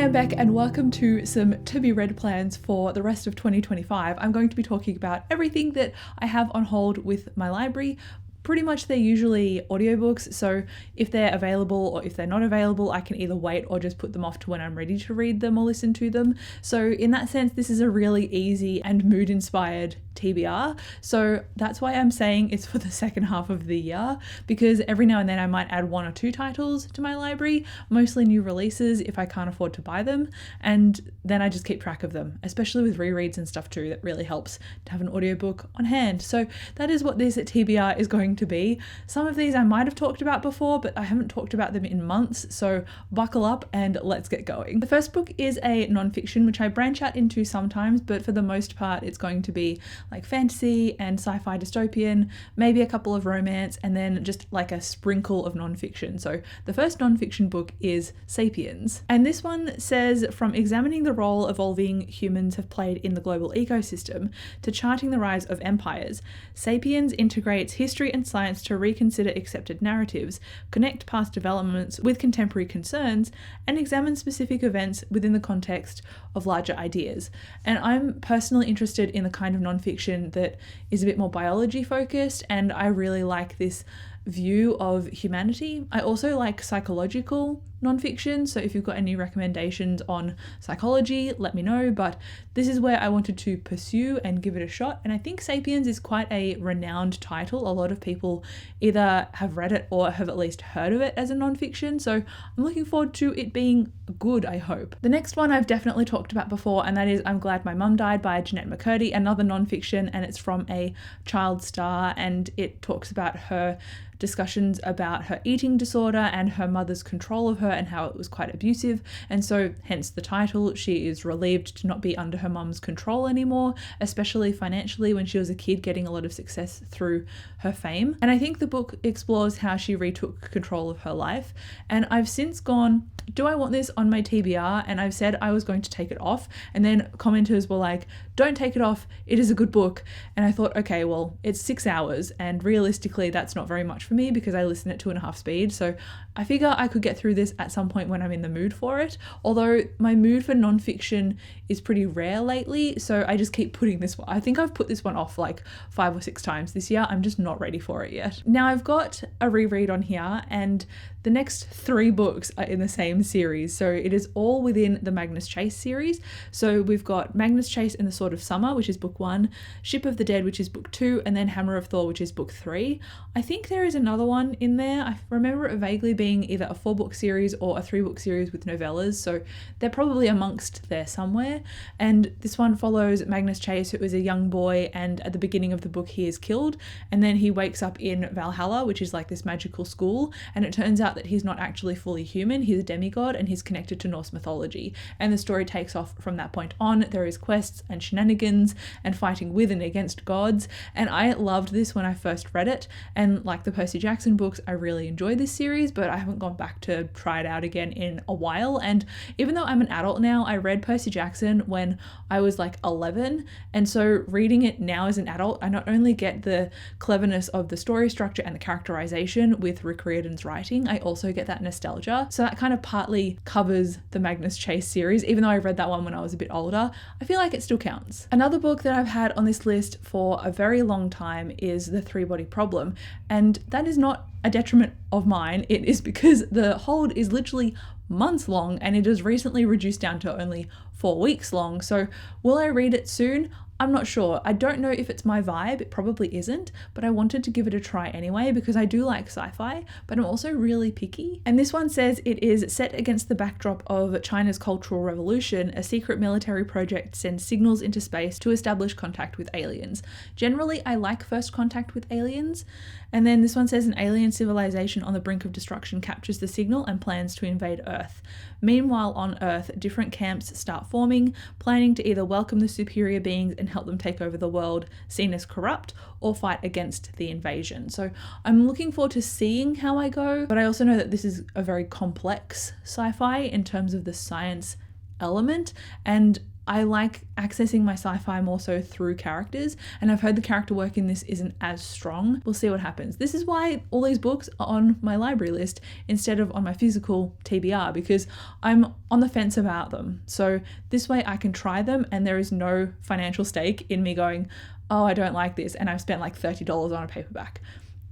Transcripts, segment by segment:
I'm Beck and welcome to some to be read plans for the rest of 2025. I'm going to be talking about everything that I have on hold with my library. Pretty much they're usually audiobooks, so if they're available or if they're not available, I can either wait or just put them off to when I'm ready to read them or listen to them. So in that sense, this is a really easy and mood-inspired TBR. So that's why I'm saying it's for the second half of the year, because every now and then I might add 1 or 2 titles to my library, mostly new releases if I can't afford to buy them, and then I just keep track of them, especially with rereads and stuff too. That really helps to have an audiobook on hand. So that is what this TBR is going to be. Some of these I might have talked about before, but I haven't talked about them in months, so buckle up and let's get going. The first book is a non-fiction, which I branch out into sometimes, but for the most part it's going to be like fantasy and sci-fi dystopian, maybe a couple of romance, and then just like a sprinkle of non-fiction. So the first non-fiction book is Sapiens, and this one says, from examining the role evolving humans have played in the global ecosystem to charting the rise of empires, Sapiens integrates history and science to reconsider accepted narratives, connect past developments with contemporary concerns, and examine specific events within the context of larger ideas. And I'm personally interested in the kind of nonfiction that is a bit more biology focused, and I really like this view of humanity. I also like psychological nonfiction, so if you've got any recommendations on psychology, let me know, but this is where I wanted to pursue and give it a shot. And I think Sapiens is quite a renowned title. A lot of people either have read it or have at least heard of it as a nonfiction, so I'm looking forward to it being good, I hope. The next one I've definitely talked about before, and that is I'm Glad My Mum Died by Jeanette McCurdy, another nonfiction, and it's from a child star, and it talks about her discussions about her eating disorder and her mother's control of her and how it was quite abusive, and so hence the title. She is relieved to not be under her mum's control anymore, especially financially, when she was a kid getting a lot of success through her fame. And I think the book explores how she retook control of her life, and I've since gone, do I want this on my TBR? And I've said I was going to take it off, and then commenters were like, don't take it off, it is a good book. And I thought, okay, well, it's 6 hours, and realistically that's not very much for me because I listen at 2.5 speed, so I figure I could get through this at some point when I'm in the mood for it, although my mood for nonfiction is pretty rare lately, so I just keep putting this one. I think I've put this one off like 5 or 6 times this year. I'm just not ready for it yet. Now I've got a reread on here, and the next 3 books are in the same series, so it is all within the Magnus Chase series. So we've got Magnus Chase and the Sword of Summer, which is book 1, Ship of the Dead, which is book 2, and then Hammer of Thor, which is book 3. I think there is another one in there. I remember it vaguely being either a 4-book series or a 3-book series with novellas, so they're probably amongst there somewhere. And this one follows Magnus Chase, who is a young boy, and at the beginning of the book he is killed, and then he wakes up in Valhalla, which is like this magical school, and it turns out that he's not actually fully human, he's a demigod, and he's connected to Norse mythology. And the story takes off from that point on. There is quests and shenanigans and fighting with and against gods, and I loved this when I first read it, and like the Percy Jackson books, I really enjoyed this series, but I haven't gone back to try it out again in a while. And even though I'm an adult now, I read Percy Jackson when I was like 11, and so reading it now as an adult, I not only get the cleverness of the story structure and the characterization with Rick Riordan's writing, I also get that nostalgia. So that kind of partly covers the Magnus Chase series. Even though I read that one when I was a bit older, I feel like it still counts. Another book that I've had on this list for a very long time is The Three-Body Problem, and that is not a detriment of mine. It is because the hold is literally months long, and it is recently reduced down to only 4 weeks long. So will I read it soon? I'm not sure. I don't know if it's my vibe. It probably isn't, but I wanted to give it a try anyway because I do like sci-fi, but I'm also really picky. And this one says it is set against the backdrop of China's Cultural Revolution. A secret military project sends signals into space to establish contact with aliens. Generally, I like first contact with aliens. And then this one says an alien civilization on the brink of destruction captures the signal and plans to invade Earth. Meanwhile, on Earth, different camps start forming, planning to either welcome the superior beings and help them take over the world seen as corrupt, or fight against the invasion. So I'm looking forward to seeing how I go, but I also know that this is a very complex sci-fi in terms of the science element, and I like accessing my sci-fi more so through characters, and I've heard the character work in this isn't as strong. We'll see what happens. This is why all these books are on my library list instead of on my physical TBR, because I'm on the fence about them. So this way I can try them and there is no financial stake in me going, oh, I don't like this, and I've spent like $30 on a paperback.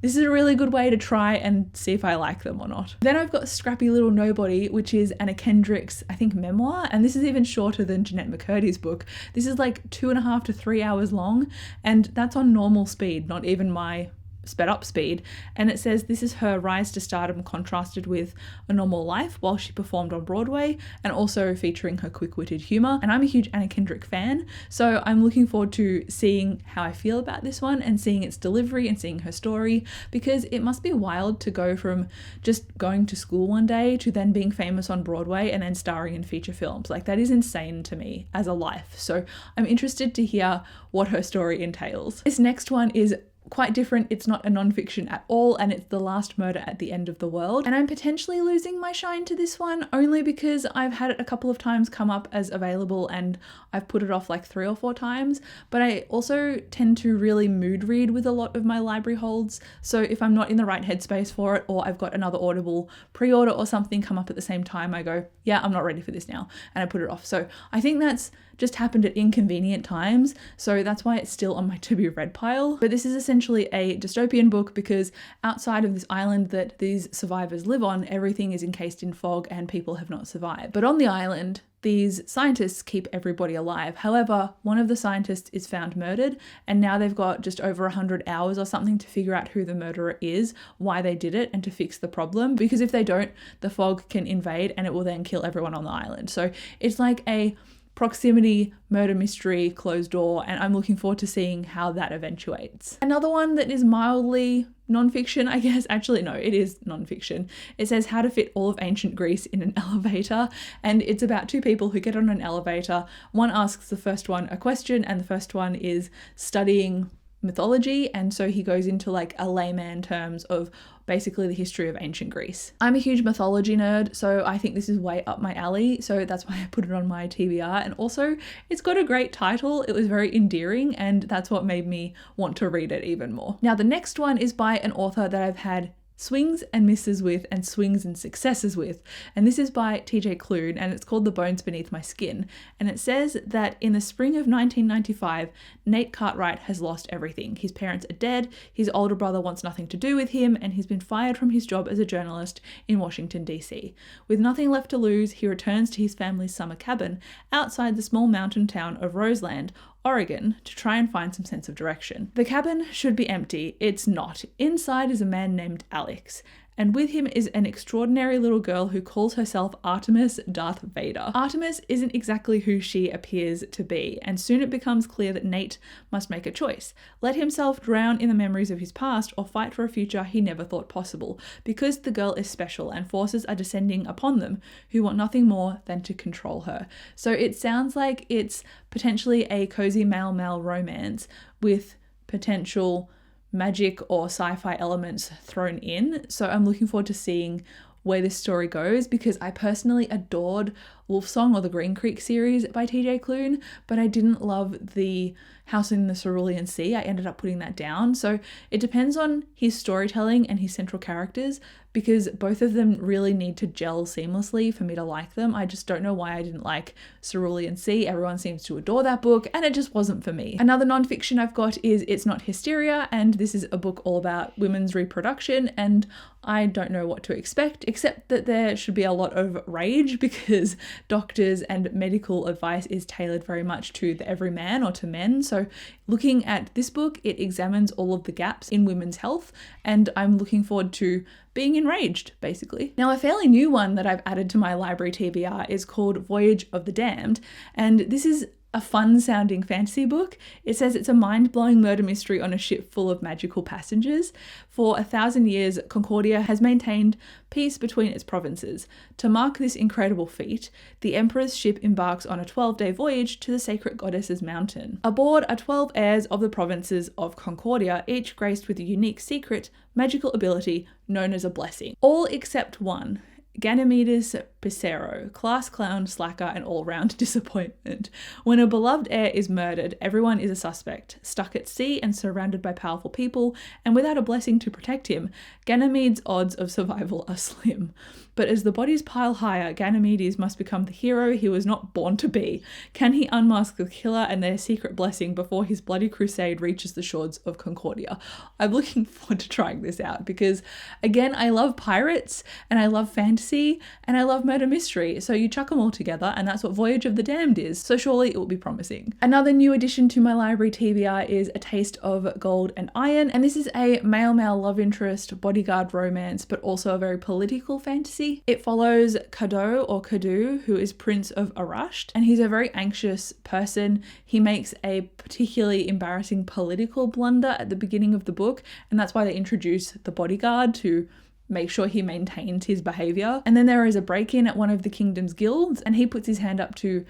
This is a really good way to try and see if I like them or not. Then I've got Scrappy Little Nobody, which is Anna Kendrick's, I think, memoir. And this is even shorter than Jeanette McCurdy's book. This is like 2.5 to 3 hours long. And that's on normal speed, not even my sped up speed. And it says this is her rise to stardom contrasted with a normal life while she performed on Broadway, and also featuring her quick-witted humor. And I'm a huge Anna Kendrick fan, so I'm looking forward to seeing how I feel about this one and seeing its delivery and seeing her story, because it must be wild to go from just going to school one day to then being famous on Broadway and then starring in feature films. Like, that is insane to me as a life. So I'm interested to hear what her story entails. This next one is quite different. It's not a non-fiction at all, and it's The Last Murder at the End of the World. And I'm potentially losing my shine to this one only because I've had it a couple of times come up as available and I've put it off like 3 or 4 times. But I also tend to really mood read with a lot of my library holds. So if I'm not in the right headspace for it, or I've got another Audible pre-order or something come up at the same time, I go, yeah, I'm not ready for this now, and I put it off. So I think that's just happened at inconvenient times, so that's why it's still on my to be read pile. But this is essentially a dystopian book because outside of this island that these survivors live on, everything is encased in fog and people have not survived. But on the island, these scientists keep everybody alive. However, one of the scientists is found murdered, and now they've got just over 100 hours or something to figure out who the murderer is, why they did it, and to fix the problem. Because if they don't, the fog can invade and it will then kill everyone on the island. So it's like a proximity murder mystery, closed door, and I'm looking forward to seeing how that eventuates. Another one that is mildly non-fiction, I guess. Actually, no, it is non-fiction. It says How to Fit All of Ancient Greece in an Elevator, and it's about 2 people who get on an elevator. One asks the first one a question, and the first one is studying mythology, and so he goes into like a layman terms of basically the history of ancient Greece. I'm a huge mythology nerd, so I think this is way up my alley, so that's why I put it on my TBR. And also it's got a great title. It was very endearing, and that's what made me want to read it even more. Now the next one is by an author that I've had swings and misses with and swings and successes with, and this is by TJ Klune, and it's called The Bones Beneath My Skin. And it says that in the spring of 1995, Nate Cartwright has lost everything. His parents are dead, his older brother wants nothing to do with him, and he's been fired from his job as a journalist in Washington, D.C. With nothing left to lose, he returns to his family's summer cabin outside the small mountain town of Roseland, Oregon, to try and find some sense of direction. The cabin should be empty. It's not. Inside is a man named Alex, and with him is an extraordinary little girl who calls herself Artemis Darth Vader. Artemis isn't exactly who she appears to be, and soon it becomes clear that Nate must make a choice. Let himself drown in the memories of his past or fight for a future he never thought possible, because the girl is special and forces are descending upon them who want nothing more than to control her. So it sounds like it's potentially a cozy male-male romance with potential magic or sci-fi elements thrown in. So I'm looking forward to seeing where this story goes, because I personally adored Wolfsong or the Green Creek series by TJ Klune, but I didn't love the House in the Cerulean Sea. I ended up putting that down. So it depends on his storytelling and his central characters, because both of them really need to gel seamlessly for me to like them. I just don't know why I didn't like Cerulean Sea. Everyone seems to adore that book, and it just wasn't for me. Another non-fiction I've got is It's Not Hysteria, and this is a book all about women's reproduction, and I don't know what to expect, except that there should be a lot of rage, because doctors and medical advice is tailored very much to the everyman or to men. So looking at this book, it examines all of the gaps in women's health, and I'm looking forward to being enraged, basically. Now, a fairly new one that I've added to my library TBR is called Voyage of the Damned, and this is a fun-sounding fantasy book. It says it's a mind-blowing murder mystery on a ship full of magical passengers. For 1,000 years, Concordia has maintained peace between its provinces. To mark this incredible feat, the Emperor's ship embarks on a 12-day voyage to the sacred goddess's mountain. Aboard are 12 heirs of the provinces of Concordia, each graced with a unique secret magical ability known as a blessing. All except one, Ganymedes Pissarro, class clown, slacker, and all-round disappointment. When a beloved heir is murdered, everyone is a suspect. Stuck at sea and surrounded by powerful people, and without a blessing to protect him, Ganymede's odds of survival are slim. But as the bodies pile higher, Ganymedes must become the hero he was not born to be. Can he unmask the killer and their secret blessing before his bloody crusade reaches the shores of Concordia? I'm looking forward to trying this out because, again, I love pirates and I love fantasy and I love murder mystery. So you chuck them all together and that's what Voyage of the Damned is. So surely it will be promising. Another new addition to my library TBR is A Taste of Gold and Iron. And this is a male-male love interest bodyguard romance, but also a very political fantasy. It follows Kadu, who is Prince of Arasht, and he's a very anxious person. He makes a particularly embarrassing political blunder at the beginning of the book, and that's why they introduce the bodyguard to make sure he maintains his behavior. And then there is a break-in at one of the kingdom's guilds, and he puts his hand up to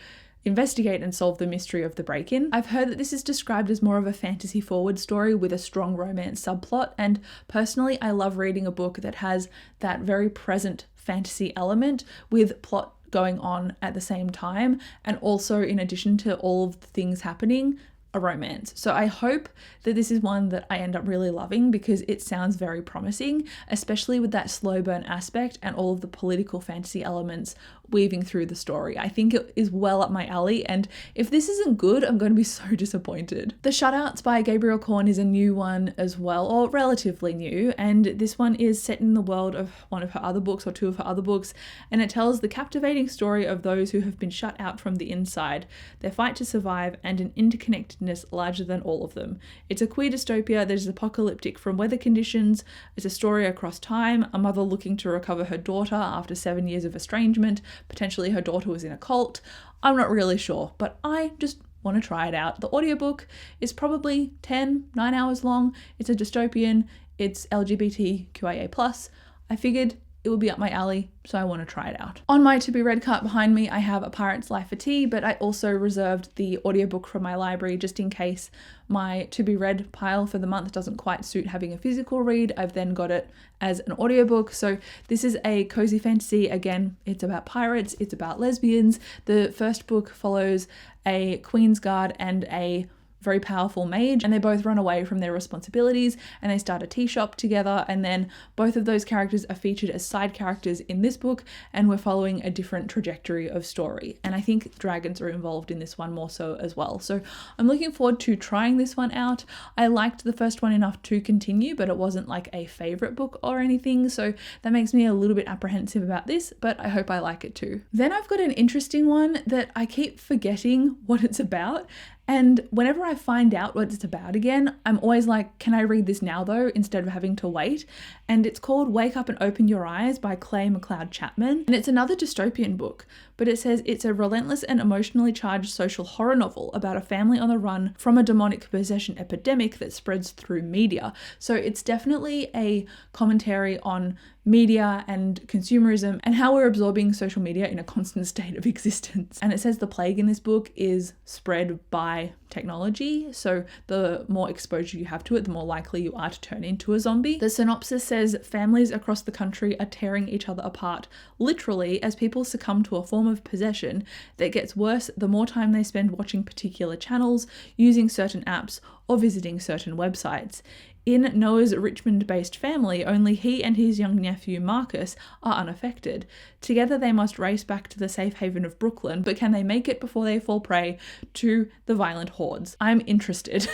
investigate and solve the mystery of the break-in. I've heard that this is described as more of a fantasy forward story with a strong romance subplot, and personally I love reading a book that has that very present fantasy element with plot going on at the same time, and also in addition to all of the things happening, a romance. So I hope that this is one that I end up really loving because it sounds very promising, especially with that slow burn aspect and all of the political fantasy elements weaving through the story. I think it is well up my alley, and if this isn't good, I'm going to be so disappointed. The Shutouts by Gabrielle Korn is a new one as well, or relatively new, and this one is set in the world of one of her other books or two of her other books, and it tells the captivating story of those who have been shut out from the inside, their fight to survive, and an interconnectedness larger than all of them. It's a queer dystopia that is apocalyptic from weather conditions. It's a story across time, a mother looking to recover her daughter after 7 years of estrangement. Potentially her daughter was in a cult. I'm not really sure, but I just want to try it out. The audiobook is probably 9 hours long. It's a dystopian. It's LGBTQIA+. I figured it would be up my alley, so I want to try it out. On my to be read cart behind me, I have A Pirate's Life for Tea, but I also reserved the audiobook from my library just in case my to be read pile for the month doesn't quite suit having a physical read. I've then got it as an audiobook. So this is a cozy fantasy. Again, it's about pirates, it's about lesbians. The first book follows a Queen's Guard and a very powerful mage, and they both run away from their responsibilities and they start a tea shop together, and then both of those characters are featured as side characters in this book, and we're following a different trajectory of story. And I think dragons are involved in this one more so as well. So I'm looking forward to trying this one out. I liked the first one enough to continue, but it wasn't like a favorite book or anything, so that makes me a little bit apprehensive about this, but I hope I like it too. Then I've got an interesting one that I keep forgetting what it's about, and whenever I find out what it's about again, I'm always like, can I read this now though, instead of having to wait? And it's called Wake Up and Open Your Eyes by Clay McLeod Chapman. And it's another dystopian book, but it says it's a relentless and emotionally charged social horror novel about a family on the run from a demonic possession epidemic that spreads through media. So it's definitely a commentary on media and consumerism and how we're absorbing social media in a constant state of existence. And it says the plague in this book is spread by technology, so the more exposure you have to it, the more likely you are to turn into a zombie. The synopsis says families across the country are tearing each other apart, literally, as people succumb to a form of possession that gets worse the more time they spend watching particular channels, using certain apps, or visiting certain websites. In Noah's Richmond-based family, only he and his young nephew Marcus are unaffected. Together they must race back to the safe haven of Brooklyn, but can they make it before they fall prey to the violent hordes? I'm interested.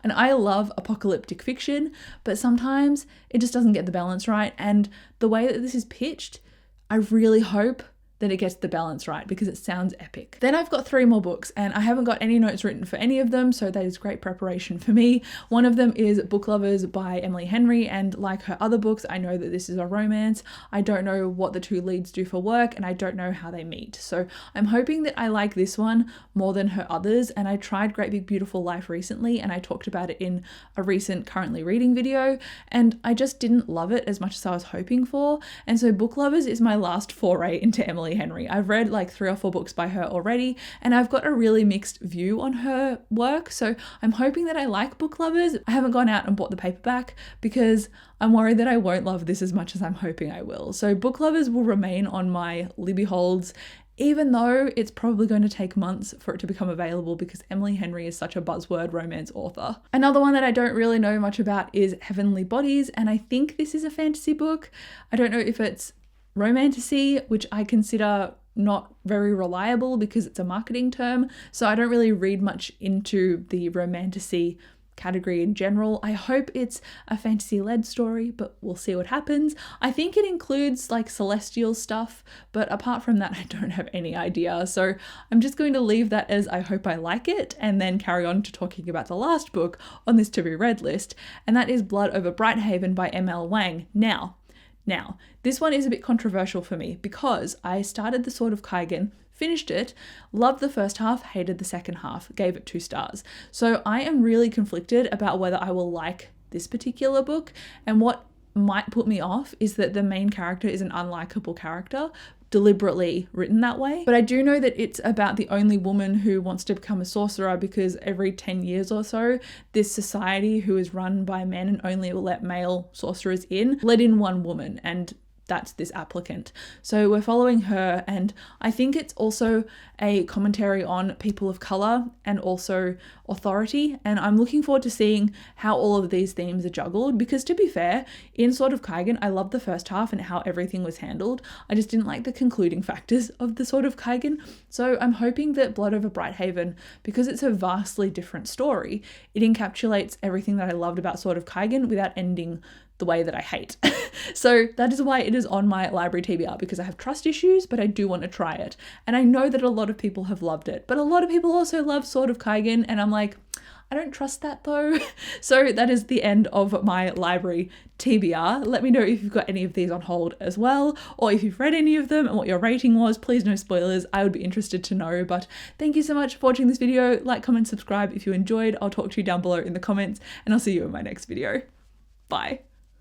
And I love apocalyptic fiction, but sometimes it just doesn't get the balance right, and the way that this is pitched, I really hope that it gets the balance right because it sounds epic. Then I've got 3 more books and I haven't got any notes written for any of them, so that is great preparation for me. One of them is Book Lovers by Emily Henry, and like her other books, I know that this is a romance. I don't know what the 2 leads do for work and I don't know how they meet. So I'm hoping that I like this one more than her others, and I tried Great Big Beautiful Life recently and I talked about it in a recent currently reading video, and I just didn't love it as much as I was hoping for. And so Book Lovers is my last foray into Emily Emily Henry. I've read like 3 or 4 books by her already, and I've got a really mixed view on her work. So I'm hoping that I like Book Lovers. I haven't gone out and bought the paperback because I'm worried that I won't love this as much as I'm hoping I will. So Book Lovers will remain on my Libby holds, even though it's probably going to take months for it to become available because Emily Henry is such a buzzword romance author. Another one that I don't really know much about is Heavenly Bodies, and I think this is a fantasy book. I don't know if it's romantasy, which I consider not very reliable because it's a marketing term, so I don't really read much into the romantasy category in general. I hope it's a fantasy-led story, but we'll see what happens. I think it includes like celestial stuff, but apart from that, I don't have any idea. So I'm just going to leave that as I hope I like it, and then carry on to talking about the last book on this to be read list, and that is Blood Over Brighthaven by M.L. Wang. Now, this one is a bit controversial for me because I started The Sword of Kaigen, finished it, loved the first half, hated the second half, gave it 2 stars. So I am really conflicted about whether I will like this particular book, and what might put me off is that the main character is an unlikable character, deliberately written that way. But I do know that it's about the only woman who wants to become a sorcerer because every 10 years or so, this society, who is run by men and only will let male sorcerers in, let in one woman, and that's this applicant. So we're following her, and I think it's also a commentary on people of color and also authority, and I'm looking forward to seeing how all of these themes are juggled, because to be fair, in Sword of Kaigen, I loved the first half and how everything was handled. I just didn't like the concluding factors of the Sword of Kaigen. So I'm hoping that Blood Over Brighthaven, because it's a vastly different story, it encapsulates everything that I loved about Sword of Kaigen without ending the way that I hate. So that is why it is on my library TBR, because I have trust issues, but I do want to try it. And I know that a lot of people have loved it, but a lot of people also love Sword of Kaigen, and I'm like, I don't trust that though. So that is the end of my library TBR. Let me know if you've got any of these on hold as well, or if you've read any of them and what your rating was. Please, no spoilers. I would be interested to know. But thank you so much for watching this video. Like, comment, subscribe if you enjoyed. I'll talk to you down below in the comments, and I'll see you in my next video. Bye.